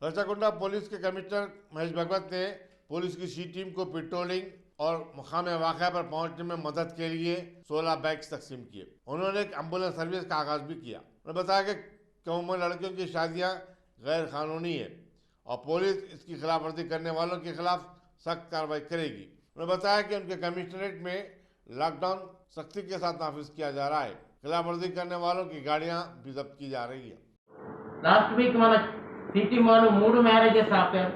बचाकुंडा police के commissioner Mahesh भगवत ने police की सी टीम को पेट्रोलिंग और मुकाम वाक़या पर पहुंचने में मदद के लिए 16 बैग्स तकसीम किए। उन्होंने एक एम्बुलेंस सर्विस का आगाज भी किया। उन्होंने बताया कि कम उम्र लड़कियों की शादियां गैर कानूनी है और पुलिस इसकी खिलाफवर्जी करने वालों के खिलाफ सख्त कार्रवाई करेगी। उन्होंने बताया कि उनके कमिश्नरेट में लॉकडाउन सख्ती के साथ नाफिज किया जा रहा है। खिलाफवर्जी करने वालों की गाड़ियां भी जब्त की जा रही है। లాస్ట్ వీక్ మన సిటీ వాళ్ళు 3 మ్యారేజెస్ ఆపారు.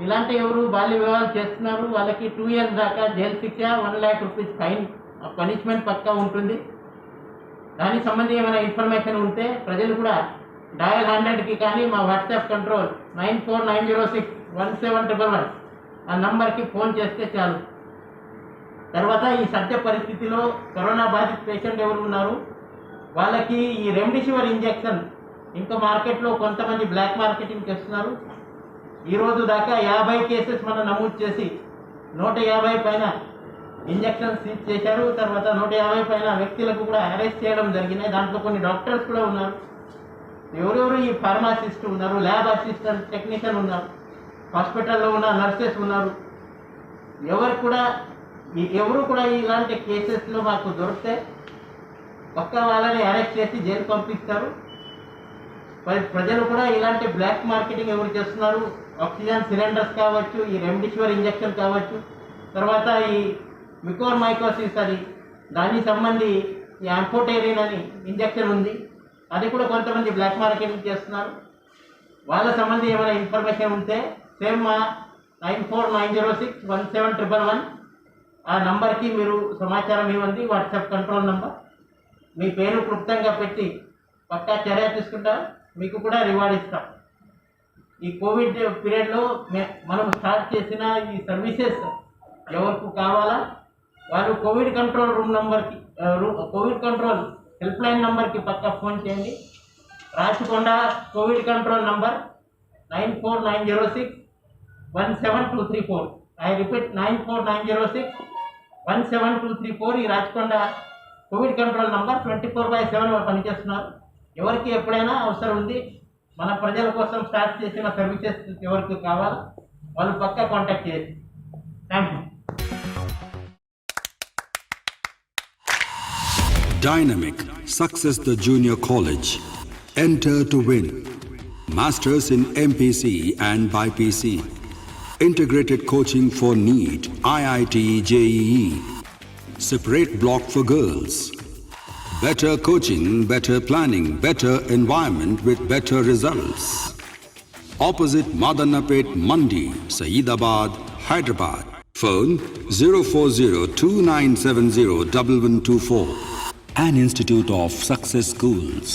ఇలాంటి ఎవరు బాల్య వివాహాలు చేస్తున్నారు వాళ్ళకి 2 ఇయర్స్ దాకా జైలు శిక్ష, 1 लाख రూపీస్ ఫైన్, పనిష్మెంట్ పక్కా ఉంటుంది. దానికి సంబంధించి ఏమైనా ఇన్ఫర్మేషన్ ఉంటే ప్రజలు కూడా డయల్ 100కి కానీ మా వాట్సాప్ కంట్రోల్ 9490617111 ఆ నంబర్కి ఫోన్ చేస్తే చాలు. తర్వాత ఈ సత్య పరిస్థితిలో కరోనా బాధిత పేషెంట్ ఎవరు ఉన్నారు వాళ్ళకి ఈ రెమ్డెసివిర్ ఇంజెక్షన్ ఇంకా మార్కెట్లో కొంతమంది బ్లాక్ మార్కెటింగ్ చేస్తున్నారు. ఈరోజు దాకా 50 కేసెస్ మనం నమోదు చేసి 150 పైన ఇంజెక్షన్ సీజ్ చేశారు. తర్వాత 150 పైన వ్యక్తులకు కూడా అరెస్ట్ చేయడం జరిగినాయి. దాంట్లో కొన్ని డాక్టర్స్ కూడా ఉన్నారు. ఎవరెవరు ఈ ఫార్మాసిస్ట్ ఉన్నారు, ల్యాబ్ అసిస్టెంట్, టెక్నీషియన్ ఉన్నారు, హాస్పిటల్లో ఉన్న నర్సెస్ ఉన్నారు. ఎవరు కూడా ఇలాంటి కేసెస్లో మాకు దొరికితే పక్క వాళ్ళని అరెస్ట్ చేసి జైలు పంపిస్తారు. ప్రజలు కూడా ఇలాంటి బ్లాక్ మార్కెటింగ్ ఎవరు చేస్తున్నారు, ఆక్సిజన్ సిలిండర్స్ కావచ్చు, ఈ రెమ్డెసివిర్ ఇంజెక్షన్ కావచ్చు, తర్వాత ఈ మికోమైకోసిస్ అది దానికి సంబంధి ఈ ఆంఫోటెరిన్ అని ఇంజెక్షన్ ఉంది, అది కూడా కొంతమంది బ్లాక్ మార్కెటింగ్ చేస్తున్నారు. వాళ్ళ సంబంధి ఏమైనా ఇన్ఫర్మేషన్ ఉంటే సేమ్ మా 9490617111 ఆ నంబర్కి మీరు సమాచారం ఇవ్వండి. WhatsApp control number. మీ పేరు క్లుప్తంగా పెట్టి పక్కా చర్య తీసుకుంటాం, మీకు కూడా రివార్డ్ ఇస్తాం. ఈ కోవిడ్ పీరియడ్లో మనం స్టార్ట్ చేసిన ఈ సర్వీసెస్ ఎవరికి కావాలా వాళ్ళు కోవిడ్ కంట్రోల్ రూమ్ నంబర్కి, కోవిడ్ కంట్రోల్ హెల్ప్ లైన్ నంబర్కి పక్కా ఫోన్ చేయండి. Rachakonda Covid control number 9490617234. I repeat 9490617234. ఈ రాచకొండ కోవిడ్ కంట్రోల్ నంబర్ 24/7 పనిచేస్తున్నారు. ఎవరికి ఎప్పుడైనా అవసరం ఉంది, మన ప్రజల కోసం స్టార్ట్ చేసిన సర్వీసెస్ ఎవరికి కావాలో వాళ్ళు పక్కా కాంటాక్ట్ చేయండి. Thank you. Dynamic Success the Junior College. Enter to win. Masters in MPC and BPC. Integrated coaching for NEET, IIT, JEE. Separate block for girls. Better coaching, better planning, better environment with better results. Opposite Madanapet Mandi, Saeedabad, Hyderabad. Phone 04029701124. An Institute of Success Schools.